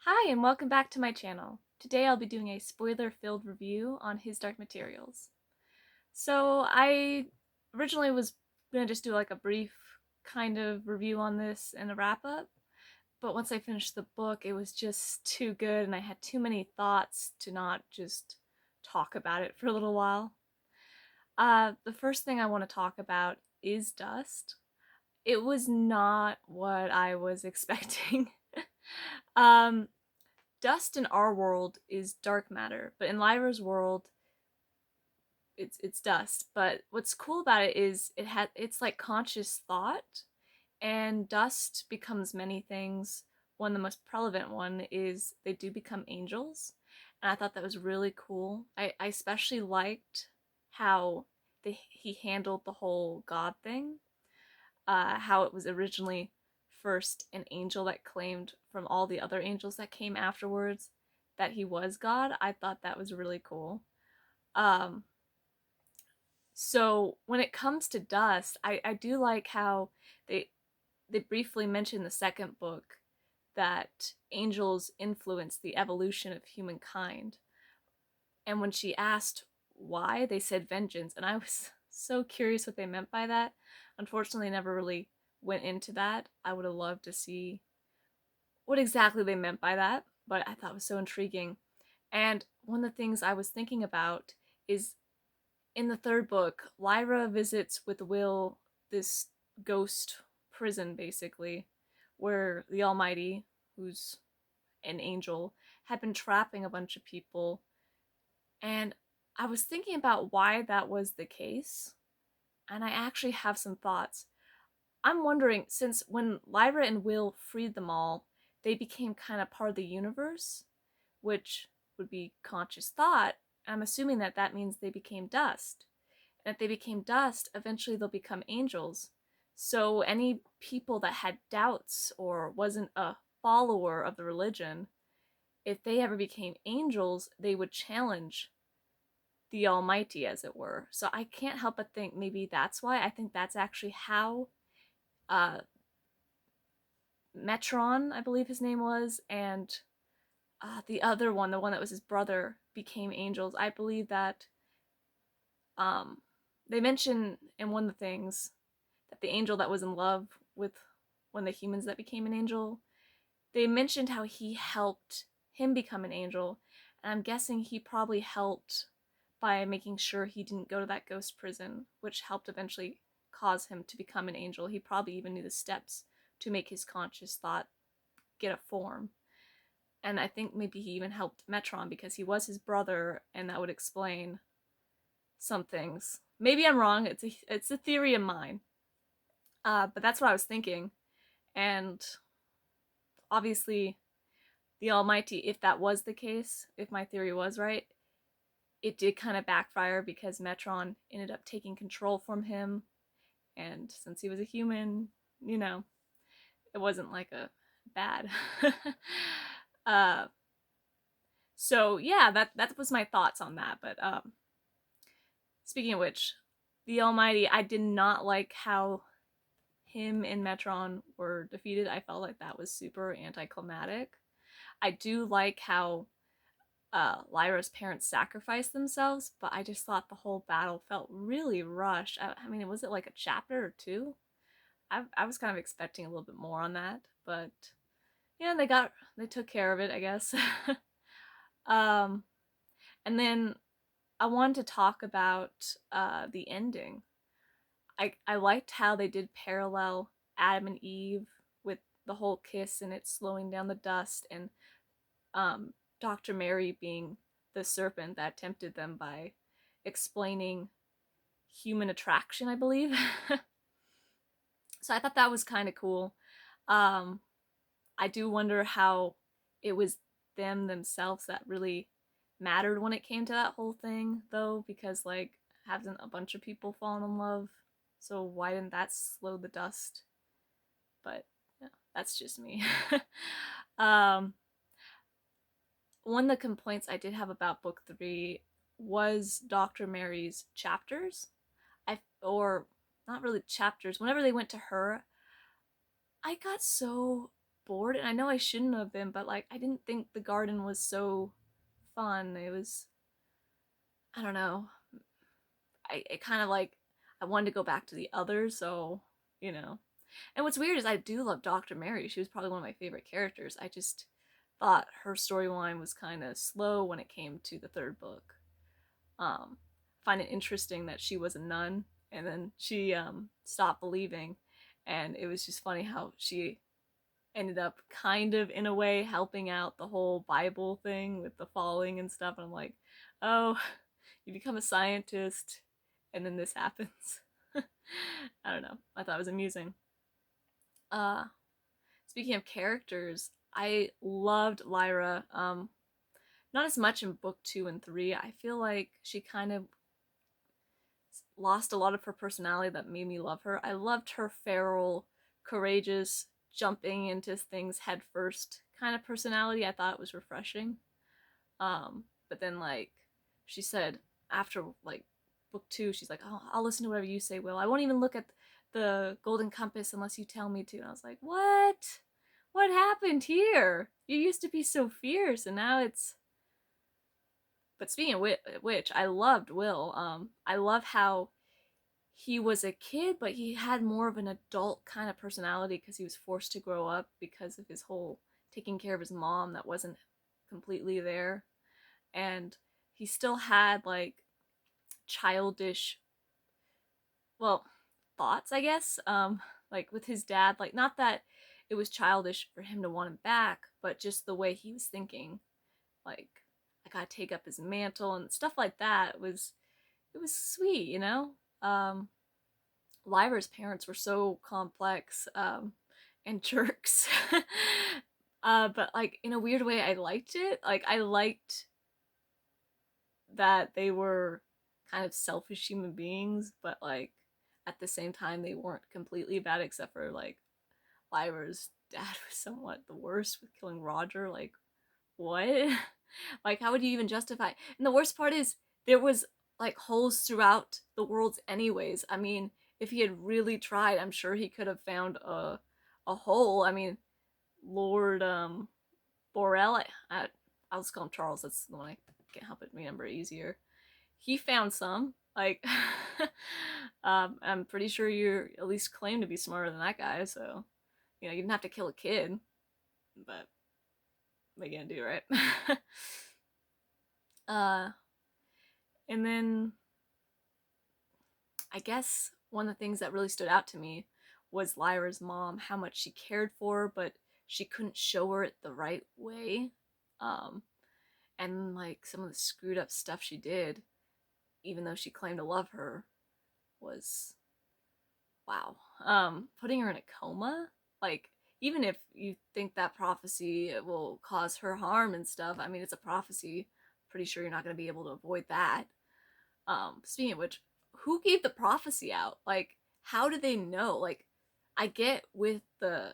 Hi, and welcome back to my channel. Today I'll be doing a spoiler-filled review on His Dark Materials. So I originally was gonna just do like a brief kind of review on this and a wrap-up, but once I finished the book, it was just too good and I had too many thoughts to not just talk about it for a little while. The first thing I want to talk about is dust. It was not what I was expecting. um, Dust in our world is dark matter, but in Lyra's world, it's dust. But what's cool about it is it's like conscious thought, and dust becomes many things. One, the most prevalent one, is they do become angels, and I thought that was really cool. I especially liked how he handled the whole God thing. How it was originally first an angel that claimed from all the other angels that came afterwards that he was God. I thought that was really cool. Um, so when it comes to dust, I do like how they they briefly mention in the second book that angels influence the evolution of humankind. And when she asked why, they said vengeance, and I was so curious what they meant by that. Unfortunately, never really went into that. I would have loved to see what exactly they meant by that, but I thought it was so intriguing. And one of the things I was thinking about is in the third book, Lyra visits with Will this ghost prison, basically, where the Almighty, who's an angel, had been trapping a bunch of people. And I was thinking about why that was the case, and I actually have some thoughts. I'm wondering, since when Lyra and Will freed them all, they became kind of part of the universe, which would be conscious thought. I'm assuming that that means they became dust. And if they became dust, eventually they'll become angels. So any people that had doubts or wasn't a follower of the religion, if they ever became angels, they would challenge the Almighty, as it were. So I can't help but think maybe that's why. I think that's actually how uh, Metron, I believe his name was, and the other one, the one that was his brother, became angels. I believe that um, they mention in one of the things that the angel that was in love with one of the humans that became an angel, they mentioned how he helped him become an angel. And I'm guessing he probably helped by making sure he didn't go to that ghost prison, which helped eventually cause him to become an angel. He probably even knew the steps to make his conscious thought get a form. And I think maybe he even helped Metron because he was his brother, and that would explain some things. Maybe I'm wrong. It's a theory of mine, but that's what I was thinking. And obviously, the Almighty, if that was the case, if my theory was right, it did kind of backfire because Metron ended up taking control from him, and since he was a human, you know, it wasn't like a bad. uh, so yeah, that was my thoughts on that. But speaking of which, the Almighty, I did not like how him and Metron were defeated. I felt like that was super anticlimactic. I do like how Lyra's parents sacrificed themselves, but I just thought the whole battle felt really rushed. I mean, was it like a chapter or two? I was kind of expecting a little bit more on that, but yeah, they took care of it, I guess. um, and then I wanted to talk about the ending. I liked how they did parallel Adam and Eve with the whole kiss and it slowing down the dust, and um, Dr. Mary being the serpent that tempted them by explaining human attraction, I believe. So I thought that was kind of cool. Um, I do wonder how it was them themselves that really mattered when it came to that whole thing, though, because, like, hasn't a bunch of people fallen in love? So why didn't that slow the dust? But yeah, that's just me. um, One of the complaints I did have about book three was Dr. Mary's chapters. Or not really chapters. Whenever they went to her, I got so bored, and I know I shouldn't have been, but like I didn't think the garden was so fun. It was, I don't know. I it kind of like I wanted to go back to the others, so you know. And what's weird is I do love Dr. Mary. She was probably one of my favorite characters. I just thought her storyline was kind of slow when it came to the third book. Um, find it interesting that she was a nun and then she stopped believing, and it was just funny how she ended up kind of in a way helping out the whole Bible thing with the falling and stuff. And I'm like, oh, you become a scientist and then this happens. I don't know. I thought it was amusing. Uh, Speaking of characters, I loved Lyra. Not as much in book 2 and 3. I feel like she kind of lost a lot of her personality that made me love her. I loved her feral, courageous, jumping into things head first kind of personality. I thought it was refreshing. But then like she said after like book 2, she's like, "Oh, I'll listen to whatever you say, Will. I won't even look at the golden compass unless you tell me to." And I was like, "What? What happened here? You used to be so fierce, and now it's." But speaking of which, I loved Will. I love how he was a kid, but he had more of an adult kind of personality because he was forced to grow up because of his whole taking care of his mom that wasn't completely there. And he still had like childish, well, thoughts, I guess. Like with his dad, like not that it was childish for him to want him back, but just the way he was thinking, like I gotta take up his mantle and stuff like that was it was sweet, you know. Um, Lyra's parents were so complex and jerks. But like in a weird way, I liked it. Like I liked that they were kind of selfish human beings, but like at the same time they weren't completely bad, except for like Lyra's dad was somewhat the worst with killing Roger. Like what? Like how would you even justify? And the worst part is there was like holes throughout the worlds anyways. I mean, if he had really tried, I'm sure he could have found a hole. I mean, Lord Borel, I'll just call him Charles. That's the one I can't help but remember easier. He found some. Like, I'm pretty sure you're at least claim to be smarter than that guy. So, you know, you didn't have to kill a kid, but what are you gonna do, right? uh, and then I guess one of the things that really stood out to me was Lyra's mom, how much she cared for her, but she couldn't show her it the right way. Um, and like some of the screwed up stuff she did, even though she claimed to love her, was wow. Putting her in a coma, like even if you think that prophecy will cause her harm and stuff, I mean it's a prophecy. Pretty sure you're not going to be able to avoid that. Speaking of which, who gave the prophecy out? Like, how did they know? Like, I get with the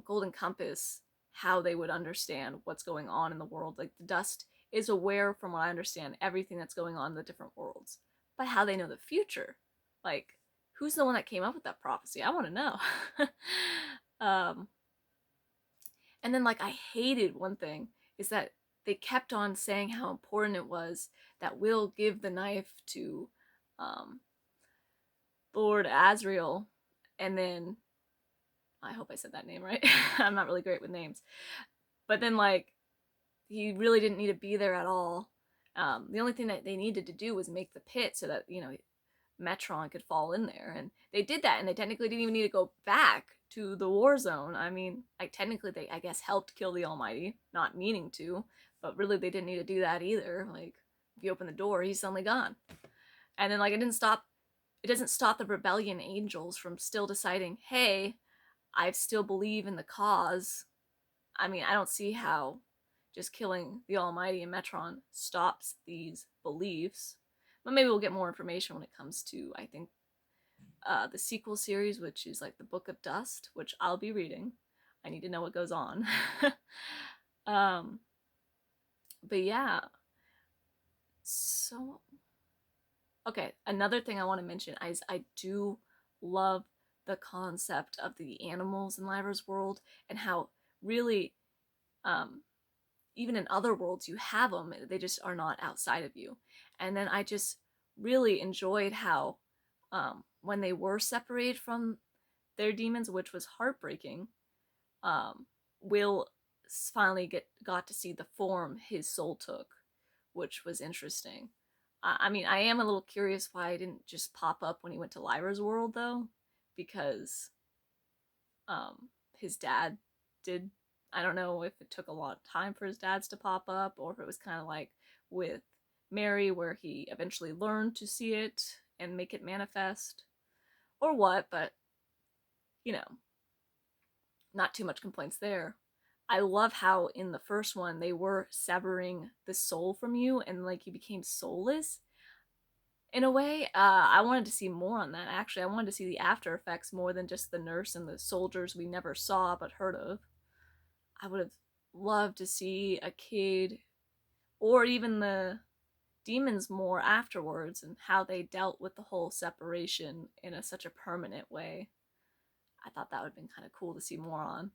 Golden Compass how they would understand what's going on in the world. Like, the dust is aware, from what I understand, everything that's going on in the different worlds. But how they know the future? Like, who's the one that came up with that prophecy? I want to know. um, and then, like, I hated one thing is that they kept on saying how important it was that Will give the knife to um, Lord Asriel, and then I hope I said that name right. I'm not really great with names, but then like he really didn't need to be there at all. The only thing that they needed to do was make the pit so that you know Metron could fall in there, and they did that, and they technically didn't even need to go back to the war zone. I mean, like technically they I guess helped kill the Almighty, not meaning to, but really they didn't need to do that either. Like if you open the door, he's suddenly gone, and then like it doesn't stop the rebellion angels from still deciding, hey, I still believe in the cause. I mean, I don't see how just killing the Almighty and Metron stops these beliefs. But maybe we'll get more information when it comes to, I think, the sequel series, which is like the Book of Dust, which I'll be reading. I need to know what goes on. um, but yeah. So, okay, another thing I want to mention is I do love the concept of the animals in Lyra's world and how really, um, even in other worlds, you have them. They just are not outside of you. And then I just really enjoyed how, when they were separated from their demons, which was heartbreaking, um, Will finally got to see the form his soul took, which was interesting. I mean, I am a little curious why it didn't just pop up when he went to Lyra's world, though, because his dad did. I don't know if it took a lot of time for his dads to pop up, or if it was kind of like with Mary, where he eventually learned to see it and make it manifest, or what. But you know, not too much complaints there. I love how in the first one they were severing the soul from you and like you became soulless in a way. I wanted to see more on that. Actually, I wanted to see the after effects more than just the nurse and the soldiers we never saw but heard of. I would have loved to see a kid or even the demons more afterwards and how they dealt with the whole separation in such a permanent way. I thought that would have been kind of cool to see more on.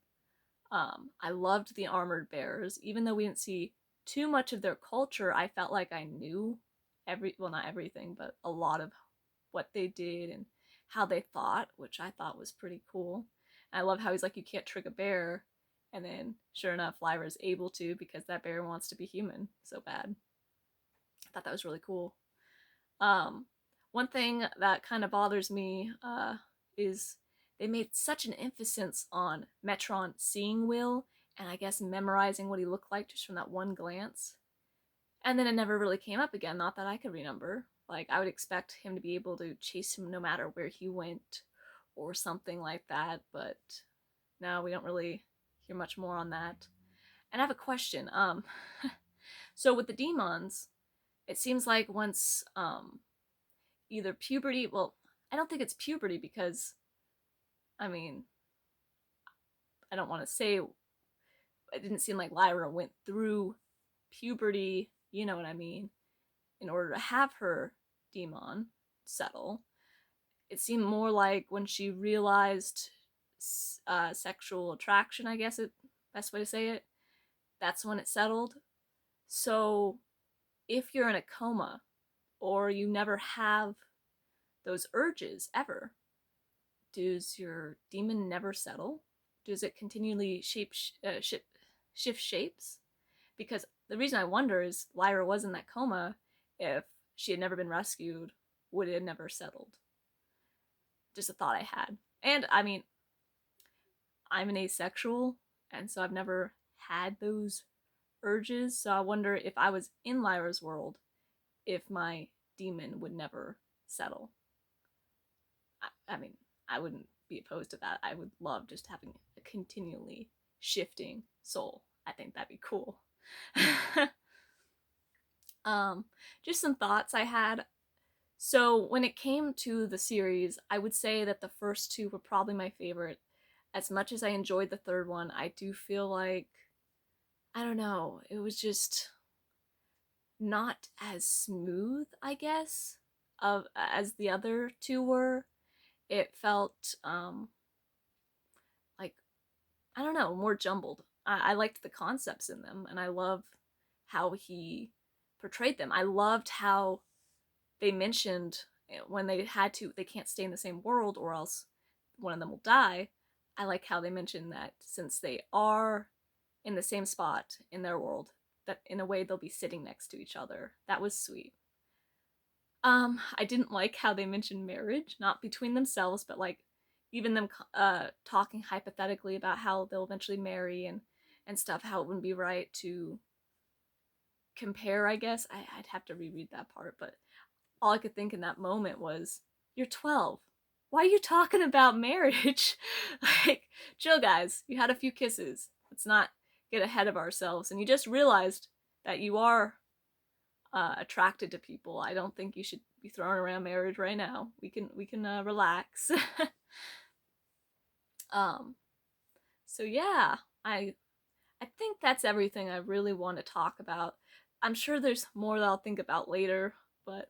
I loved the armored bearers. Even though we didn't see too much of their culture, I felt like I knew well, not everything, but a lot of what they did and how they thought, which I thought was pretty cool. And I love how he's like, you can't trick a bear. And then, sure enough, Lyra's able to because that bear wants to be human so bad. I thought that was really cool. Um, One thing that kind of bothers me is they made such an emphasis on Metron seeing Will and I guess memorizing what he looked like just from that one glance. And then it never really came up again, not that I could remember. Like, I would expect him to be able to chase him no matter where he went or something like that, but no, we don't really hear much more on that. And I have a question. So with the demons, it seems like once either puberty, well, I don't think it's puberty because I mean, I don't want to say it didn't seem like Lyra went through puberty, you know what I mean, in order to have her demon settle. It seemed more like when she realized sexual attraction, I guess it best way to say it, that's when it settled. So if you're in a coma or you never have those urges ever, does your demon never settle? Does it continually shift shapes? Because the reason I wonder is Lyra was in that coma. If she had never been rescued, would it have never settled? Just a thought I had. And I mean, I'm an asexual, and so I've never had those urges. So I wonder if I was in Lyra's world, if my demon would never settle. I mean, I wouldn't be opposed to that. I would love just having a continually shifting soul. I think that'd be cool. um, just some thoughts I had. So when it came to the series, I would say that the first two were probably my favorite. As much as I enjoyed the third one, I do feel like I don't know, it was just not as smooth, I guess, of as the other two were. It felt like I don't know, more jumbled. I liked the concepts in them, and I love how he portrayed them. I loved how they mentioned when they can't stay in the same world or else one of them will die. I like how they mentioned that since they are in the same spot in their world, that in a way they'll be sitting next to each other. That was sweet. I didn't like how they mentioned marriage, not between themselves, but like even them talking hypothetically about how they'll eventually marry and stuff. How it wouldn't be right to compare. I guess I'd have to reread that part, but all I could think in that moment was, "You're 12. Why are you talking about marriage?" Like, chill, guys. You had a few kisses. Let's not get ahead of ourselves. And you just realized that you are attracted to people. I don't think you should be throwing around marriage right now. We can relax. um. So yeah, I think that's everything I really want to talk about. I'm sure there's more that I'll think about later, but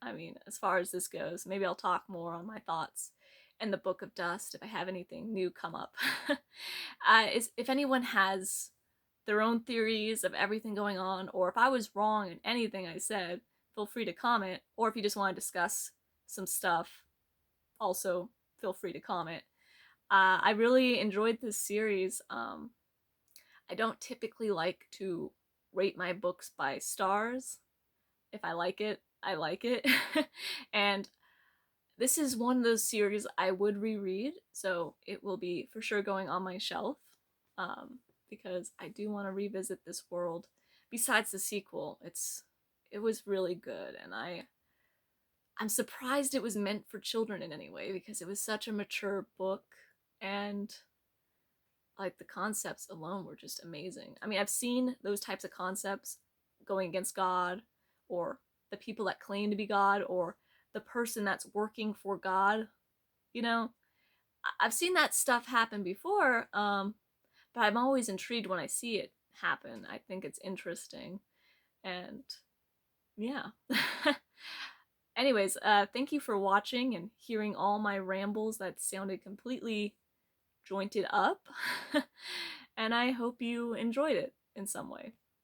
I mean, as far as this goes, maybe I'll talk more on my thoughts and the Book of Dust if I have anything new come up. If anyone has their own theories of everything going on, or if I was wrong in anything I said, feel free to comment. Or if you just want to discuss some stuff, also feel free to comment. I really enjoyed this series. I don't typically like to rate my books by stars. If I like it, I like it. And this is one of those series I would reread, so it will be for sure going on my shelf, because I do want to revisit this world. Besides the sequel, it was really good, and I'm surprised it was meant for children in any way because it was such a mature book, and like the concepts alone were just amazing. I mean, I've seen those types of concepts going against God, or the people that claim to be God, or the person that's working for God. You know, I've seen that stuff happen before, but I'm always intrigued when I see it happen. I think it's interesting, and yeah. Anyways, thank you for watching and hearing all my rambles that sounded completely jointed up. And I hope you enjoyed it in some way.